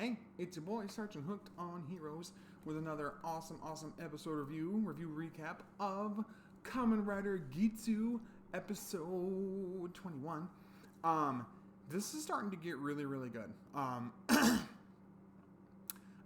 Hey, it's your boy Sergeant Hooked on Heroes with another awesome episode review recap of Kamen Rider Geats episode 21. This is starting to get really good. I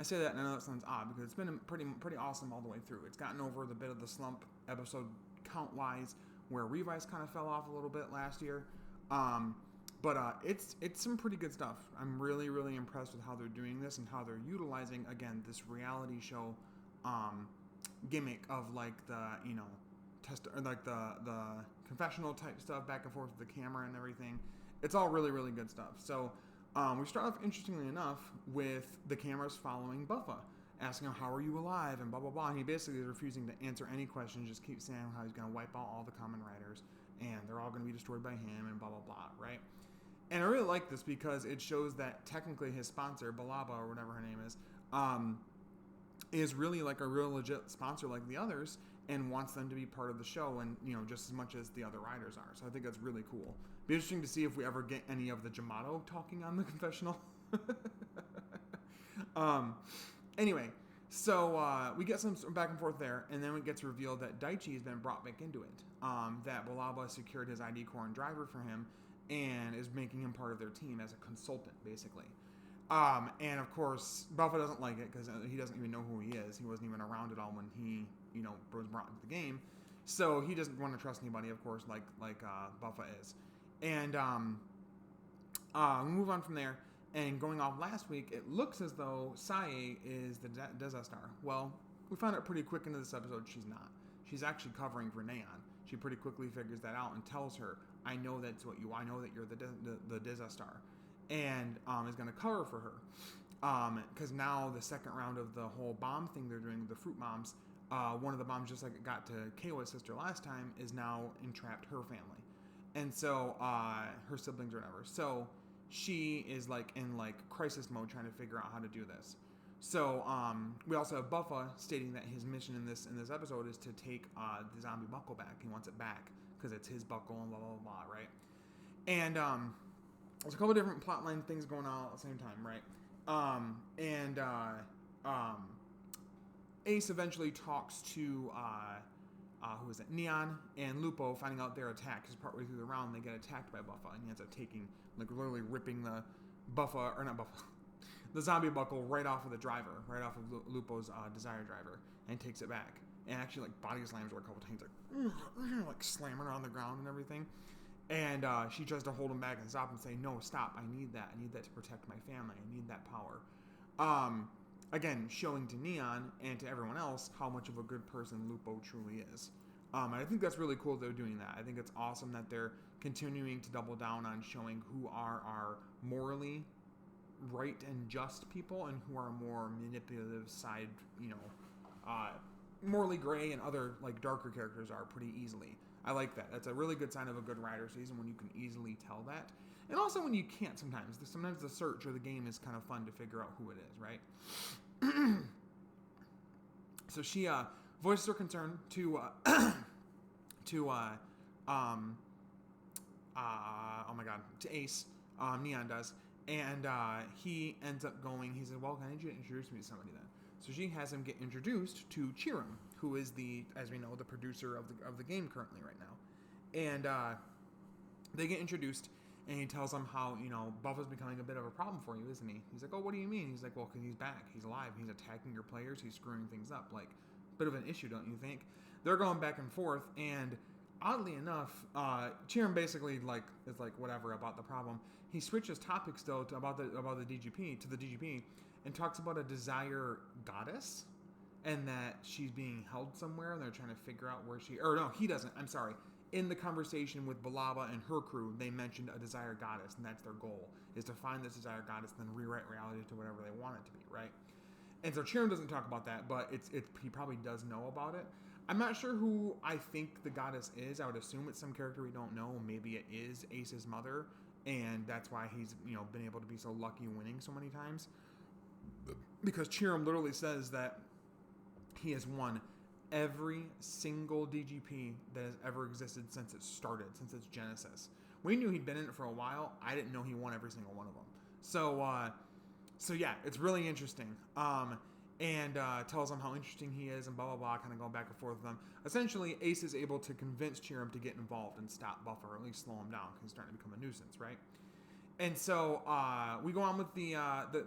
say that and I know that sounds odd because it's been pretty awesome all the way through. It's gotten over the bit of the slump episode count wise where Revice kind of fell off a little bit last year. But it's some pretty good stuff. I'm really impressed with how they're doing this and how they're utilizing, again, this reality show gimmick of like the, the confessional type stuff back and forth with the camera and everything. It's all really good stuff. So we start off, interestingly enough, with the cameras following Buffa, asking him, how are you alive, and blah blah blah. And he basically is refusing to answer any questions, just keeps saying how he's going to wipe out all the Kamen Riders and they're all going to be destroyed by him and blah blah blah, right? And I really like this because it shows that technically his sponsor, Balaba or whatever her name is really like a real legit sponsor like the others and wants them to be part of the show and, just as much as the other riders are. So I think that's really cool. Be interesting to see if we ever get any of the Jamato talking on the confessional. Anyway, so we get some back and forth there, and then it gets revealed that Daichi has been brought back into it. That Balaba secured his ID core and driver for him and is making him part of their team as a consultant, basically. And of course, Buffa doesn't like it because he doesn't even know who he is. He wasn't even around at all when he, was brought into the game. So he doesn't want to trust anybody, of course, like Buffa is. And we move on from there. And going off last week, it looks as though Sae is the Desastar. Well, we found out pretty quick into this episode she's not. She's actually covering for Neon. She pretty quickly figures that out and tells her, I know that's what I know that you're the Desastar. And is going to cover for her. Because now the second round of the whole bomb thing they're doing, the fruit bombs, one of the bombs, just like it got to Keiwa's sister last time, is now entrapped her family. And so, her siblings or whatever. So she is like in like crisis mode trying to figure out how to do this. So we also have Buffa stating that his mission in this episode is to take the zombie buckle back. He wants it back because it's his buckle and blah blah blah, right? And there's a couple different plotline things going on at the same time, right? Ace eventually talks to who is it? Neon and Lupo, finding out they're attacked because partway through the round they get attacked by Buffa, and he ends up taking, like, literally ripping the the zombie buckle right off of the driver, right off of Lupo's Desire driver, and takes it back. And actually, like, body slams her a couple times, like slamming her on the ground and everything. And she tries to hold him back and stop and say, no, stop, I need that to protect my family, I need that power. Again, showing to Neon and to everyone else how much of a good person Lupo truly is. And I think that's really cool they're doing that. I think it's awesome that they're continuing to double down on showing who are our morally right and just people and who are more manipulative side, morally gray and other like darker characters are pretty easily. I like that. That's a really good sign of a good Rider season when you can easily tell that. And also when you can't sometimes. Sometimes the search or the game is kind of fun to figure out who it is, right? So she voices her concern to Ace. Neon does. And he ends up going, he said, well, I need you to introduce me to somebody then. So she has him get introduced to Chiram, who is as we know, the producer of the game currently right now. And they get introduced, and he tells them how, Buffa's becoming a bit of a problem for you, isn't he? He's like, oh, what do you mean? He's like, well, because he's back. He's alive. He's attacking your players. He's screwing things up. Like, bit of an issue, don't you think? They're going back and forth, and oddly enough, Chiram basically is like whatever about the problem. He switches topics though about the DGP and talks about a desire goddess and that she's being held somewhere and they're trying to figure out where he doesn't. I'm sorry. In the conversation with Balaba and her crew, they mentioned a desire goddess, and that's their goal, is to find this desire goddess and then rewrite reality to whatever they want it to be, right? And so Chiram doesn't talk about that, but he probably does know about it. I'm not sure who I think the goddess is. I would assume it's some character we don't know. Maybe it is Ace's mother, and that's why he's been able to be so lucky winning so many times. Because Chiram literally says that he has won every single DGP that has ever existed since it started, since its genesis. We knew he'd been in it for a while. I didn't know he won every single one of them. So So yeah, it's really interesting. And tells him how interesting he is and blah blah blah, kind of going back and forth with them. Essentially, Ace is able to convince Cheerum to get involved and stop Buffer, or at least slow him down because he's starting to become a nuisance, right? And so we go on with the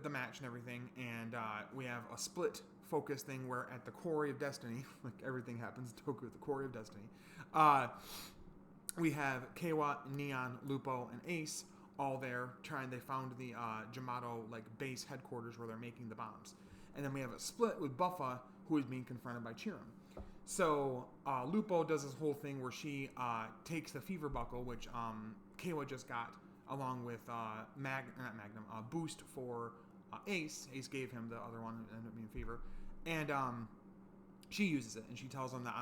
match and everything, and we have a split focus thing where at the Quarry of Destiny, like everything happens at the Quarry of Destiny, we have Kawa, Neon, Lupo, and Ace all there trying. They found the Jamato like base headquarters where they're making the bombs, and then we have a split with Buffa, who is being confronted by Cheerum. So Lupo does this whole thing where she takes the fever buckle, which Kawa just got, along with Boost for Ace. Ace gave him the other one, it ended up being Fever, and she uses it, and she tells him that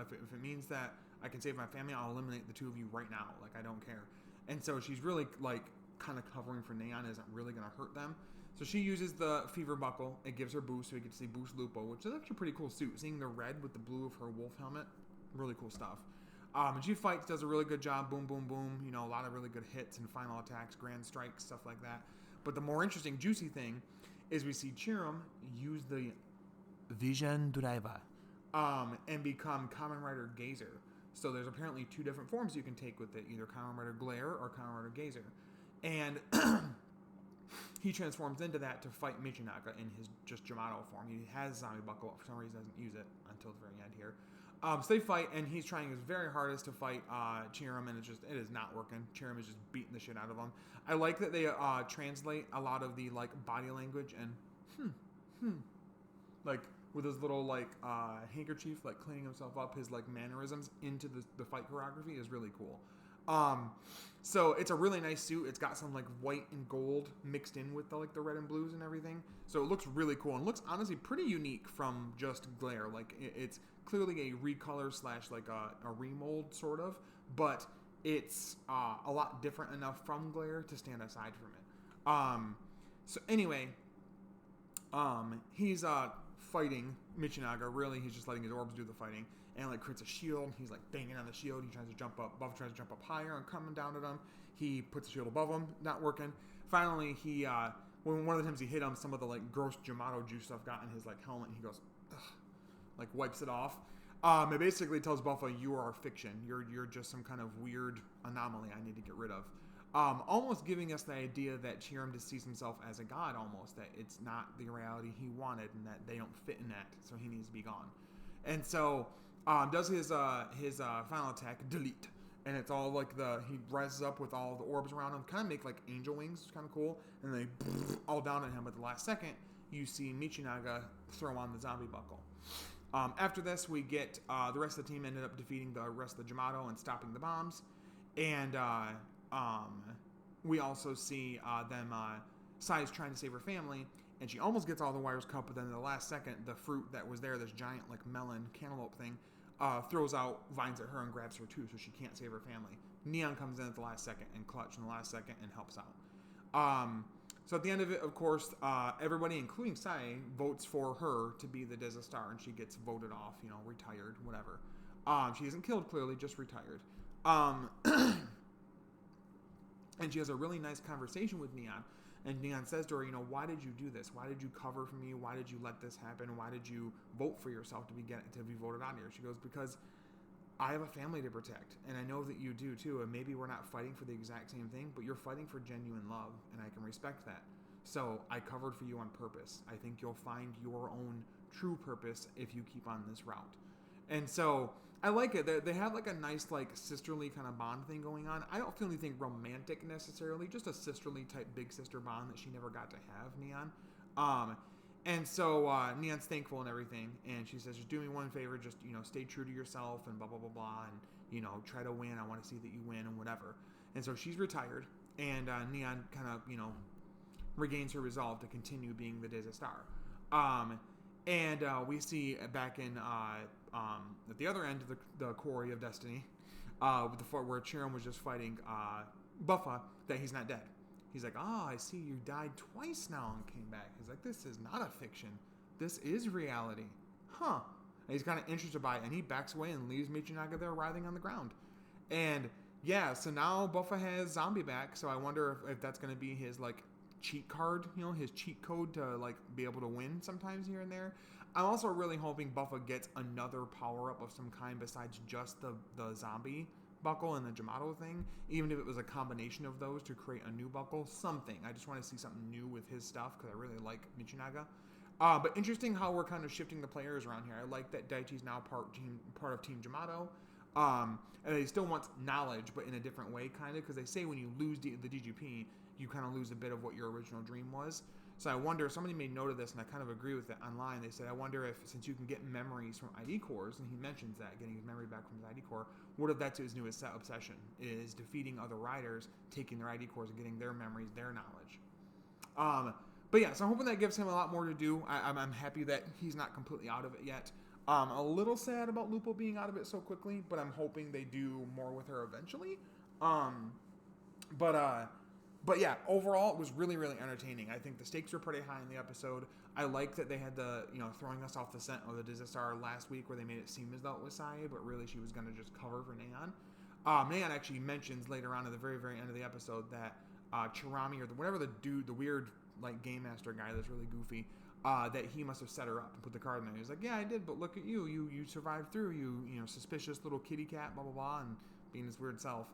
if it means that I can save my family, I'll eliminate the two of you right now. Like, I don't care. And so she's really like kind of covering for Neon, isn't really going to hurt them. So she uses the Fever buckle. It gives her Boost, so we get to see Boost Lupo, which is actually a pretty cool suit. Seeing the red with the blue of her wolf helmet, really cool stuff. And she fights, does a really good job. Boom, boom, boom. You know, a lot of really good hits and final attacks, grand strikes, stuff like that. But the more interesting, juicy thing is we see Cheerum use the Vision Driver and become Kamen Rider Gazer. So there's apparently two different forms you can take with it, either Kamen Rider Glare or Kamen Rider Gazer. And he transforms into that to fight Michinaga in his just Jamato form. He has Zombie Buckle, but for some reason doesn't use it until the very end here. So they fight, and he's trying his very hardest to fight Cheerum, and it is not working. Cheerum is just beating the shit out of him. I like that they translate a lot of the like body language and like with his little like handkerchief, like cleaning himself up, his like mannerisms into the fight choreography is really cool. So it's a really nice suit. It's got some like white and gold mixed in with the red and blues and everything. So it looks really cool and looks honestly pretty unique from just Glare. Like it's clearly a recolor / like a remold sort of, but it's a lot different enough from Glare to stand aside from it. So anyway, he's fighting Michinaga. Really, he's just letting his orbs do the fighting. And like creates a shield. He's like banging on the shield. He tries to jump up. Buff tries to jump up higher and coming down at him. He puts the shield above him, not working. Finally, he when one of the times he hit him, some of the like gross Jamato juice stuff got in his like helmet, and he goes, ugh, like wipes it off. It basically tells Buffa, you are fiction. You're just some kind of weird anomaly I need to get rid of. Almost giving us the idea that Cheerum just sees himself as a god, almost that it's not the reality he wanted, and that they don't fit in that, so he needs to be gone. And so. Does his final attack, delete, and it's all like he rises up with all the orbs around him, kind of make like angel wings, it's kind of cool, and they all down at him. At the last second, you see Michinaga throw on the zombie buckle. After this, we get the rest of the team ended up defeating the rest of the Jamato and stopping the bombs, and we also see them. Sai's trying to save her family. And she almost gets all the wires cut, but then in the last second, the fruit that was there, this giant like melon cantaloupe thing, throws out vines at her and grabs her too, so she can't save her family. Neon comes in at the last second and Clutch in the last second and helps out. So at the end of it, of course, everybody, including Sai, votes for her to be the Deza Star, and she gets voted off, retired, whatever. She isn't killed, clearly, just retired. And she has a really nice conversation with Neon. And Neon says to her, why did you do this? Why did you cover for me? Why did you let this happen? Why did you vote for yourself to be voted out here? She goes, because I have a family to protect, and I know that you do too. And maybe we're not fighting for the exact same thing, but you're fighting for genuine love, and I can respect that. So I covered for you on purpose. I think you'll find your own true purpose if you keep on this route. And so I like it. They have like a nice like sisterly kind of bond thing going on. I don't feel anything romantic necessarily, just a sisterly type big sister bond that she never got to have, Neon. And so Neon's thankful and everything, and she says, just do me one favor, just stay true to yourself and blah blah blah blah, and try to win. I want to see that you win and whatever. And so she's retired, and Neon kind of regains her resolve to continue being the Deza Star. And we see back in at the other end of the Quarry of Destiny, with the fort where Cheerum was just fighting Buffa, that he's not dead. He's like, I see you died twice now and came back. He's like, this is not a fiction. This is reality. Huh. And he's kind of interested by it, and he backs away and leaves Michinaga there writhing on the ground. And yeah, so now Buffa has Zombie back, so I wonder if that's going to be his like cheat card, his cheat code to like be able to win sometimes here and there. I'm also really hoping Buffa gets another power up of some kind besides just the zombie buckle and the Jamato thing, even if it was a combination of those to create a new buckle, something. I just want to see something new with his stuff because I really like Michinaga. But interesting how we're kind of shifting the players around here. I like that Daichi's now part of Team Jamato. And he still wants knowledge, but in a different way, kind of, because they say when you lose the DGP, you kind of lose a bit of what your original dream was. So I wonder, somebody made note of this, and I kind of agree with it online. They said, I wonder if, since you can get memories from ID cores, and he mentions that, getting his memory back from his ID core, what if that's his newest obsession, is defeating other riders, taking their ID cores and getting their memories, their knowledge. But yeah, so I'm hoping that gives him a lot more to do. I'm happy that he's not completely out of it yet. A little sad about Lupo being out of it so quickly, but I'm hoping they do more with her eventually. But yeah, overall, it was really, really entertaining. I think the stakes were pretty high in the episode. I like that they had the, throwing us off the scent of the Disaster last week where they made it seem as though it was Sae, but really she was going to just cover for Neon. Neon actually mentions later on at the very, very end of the episode that Chirami, or whatever the dude, the weird, like, game master guy that's really goofy, that he must have set her up and put the card in there. He was like, yeah, I did, but look at you. You survived through. You suspicious little kitty cat, blah, blah, blah, and being his weird self.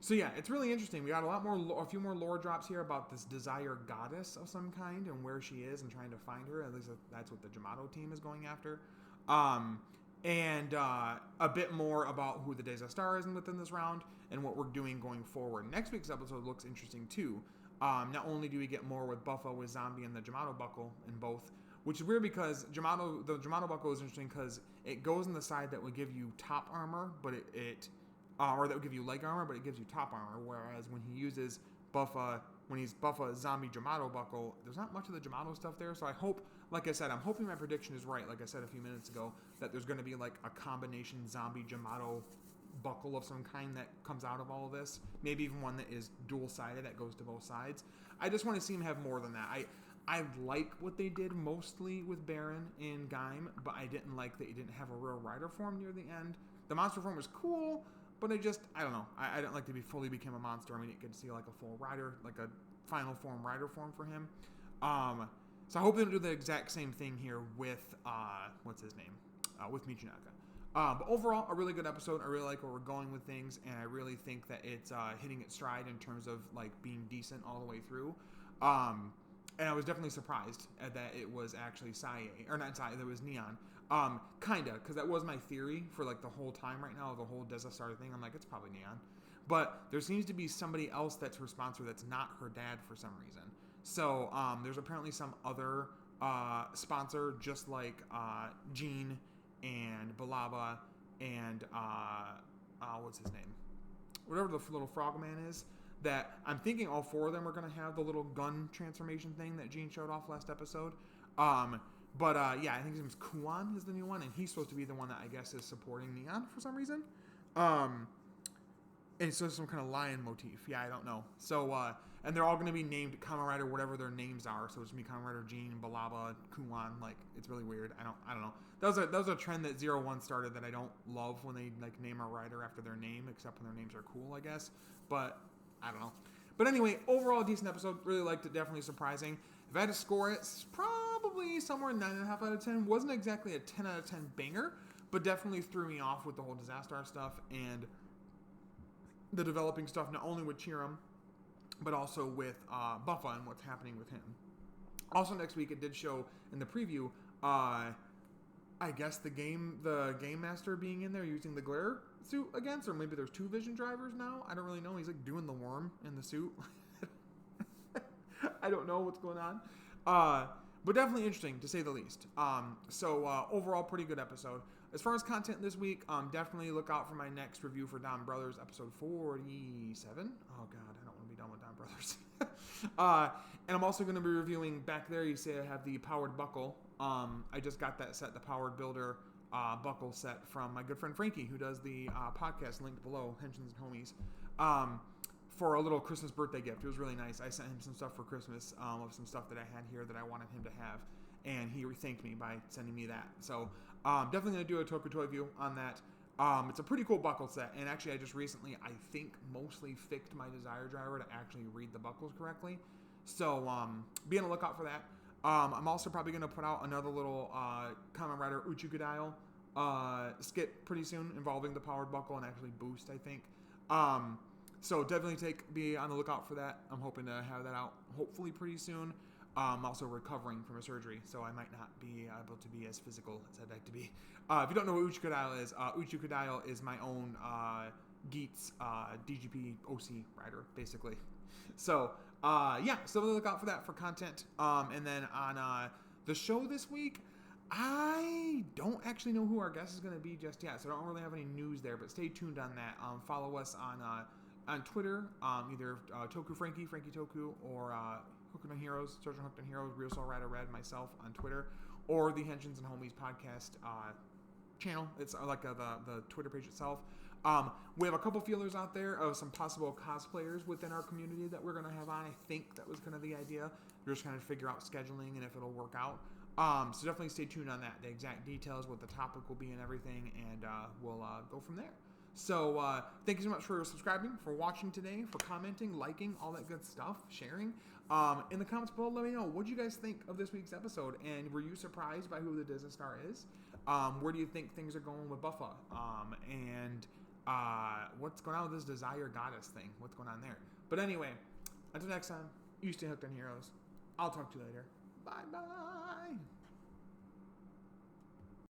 So yeah, it's really interesting. We got a few more lore drops here about this desire goddess of some kind and where she is and trying to find her. At least that's what the Jamato team is going after. And a bit more about who the Desastar is within this round and what we're doing going forward. Next week's episode looks interesting too. Not only do we get more with Buffa, with Zombie, and the Jamato buckle in both, which is weird because the Jamato buckle is interesting because it goes on the side that would give you top armor, but or that would give you leg armor, but it gives you top armor. Whereas when he uses Buffa, when he's Buffa Zombie Jamato buckle, there's not much of the Jamato stuff there. So I hope, like I said, I'm hoping my prediction is right. Like I said a few minutes ago, that there's going to be like a combination Zombie Jamato buckle of some kind that comes out of all of this. Maybe even one that is dual-sided that goes to both sides. I just want to see him have more than that. I like what they did mostly with Baron in Gaim, but I didn't like that he didn't have a real rider form near the end. The monster form was cool, but I don't know. I didn't like to fully become a monster. I mean, you could see like a full rider, like a final form rider form for him. So I hope they do the exact same thing here with, what's his name? With Michinaga. But overall, a really good episode. I really like where we're going with things, and I really think that it's hitting its stride in terms of like being decent all the way through. And I was definitely surprised at that it was actually Sae, or not Sae, that was Neon. Kinda, because that was my theory for like the whole time right now, the whole Desastar thing. I'm like, it's probably Neon. But there seems to be somebody else that's her sponsor that's not her dad for some reason. So there's apparently some other sponsor, just like Jean and Balaba and what's his name? Whatever the little frogman is. That I'm thinking all four of them are going to have the little gun transformation thing that Jean showed off last episode. But yeah, I think his name is Kuan is the new one, and he's supposed to be the one that I guess is supporting Neon for some reason. And so some kind of lion motif. Yeah, I don't know. So, and they're all going to be named Kamen Rider, whatever their names are. So it's going to be Kamen Rider Jean, Balaba, Kuan. Like, it's really weird. I don't know. That was a trend that 01 started that I don't love when they like name a rider after their name, except when their names are cool, I guess. But I don't know. But anyway, overall, decent episode. Really liked it. Definitely surprising. If I had to score it, it's probably somewhere 9.5 out of 10. Wasn't exactly a 10 out of 10 banger, but definitely threw me off with the whole Disaster stuff and the developing stuff, not only with Chiram, but also with Buffa and what's happening with him. Also, next week, it did show in the preview, I guess the game master being in there using the glare suit against, or maybe there's two vision drivers now. I don't really know. He's like doing the worm in the suit. I don't know what's going on. But definitely interesting to say the least. So overall, pretty good episode. As far as content this week, definitely look out for my next review for Don Brothers, episode 47. Oh God, I don't want to be done with Don Brothers. And I'm also going to be reviewing, back there you see I have the powered buckle. I just got that set, the powered builder buckle set from my good friend Frankie, who does the podcast linked below, Henshins and Homies, for a little Christmas birthday gift. It was really nice. I sent him some stuff for Christmas of some stuff that I had here that I wanted him to have, and he thanked me by sending me that. So definitely going to do a Toku Toy view on that. It's a pretty cool buckle set, and actually I just recently, I think, mostly fixed my Desire driver to actually read the buckles correctly. So be on the lookout for that. I'm also probably going to put out another little Kamen Rider Uchukudai skit pretty soon involving the powered buckle and actually boost, I think. So definitely be on the lookout for that. I'm hoping to have that out hopefully pretty soon. I'm also recovering from a surgery, so I might not be able to be as physical as I'd like to be. If you don't know what Uchukudai is my own Geats DGP OC rider, basically. So, so look out for that for content. And then on the show this week, I don't actually know who our guest is going to be just yet, so I don't really have any news there, but stay tuned on that. Follow us on Twitter, either Toku Frankie Toku, or Hooked on Heroes, Sergeant Hooked on Heroes, Real Soul Rider Red, myself on Twitter, or the Henshins and Homies podcast channel. It's like the Twitter page itself. We have a couple feelers out there of some possible cosplayers within our community that we're going to have on. I think that was kind of the idea. We're just kind of figure out scheduling and if it'll work out. So definitely stay tuned on that. The exact details, what the topic will be and everything, and we'll go from there. So thank you so much for subscribing, for watching today, for commenting, liking, all that good stuff, sharing. In the comments below, let me know, what do you guys think of this week's episode? And were you surprised by who the Disney star is? Where do you think things are going with Buffa? And what's going on with this Desire Goddess thing? What's going on there? But anyway, until next time, you stay hooked on Heroes. I'll talk to you later. Bye-bye.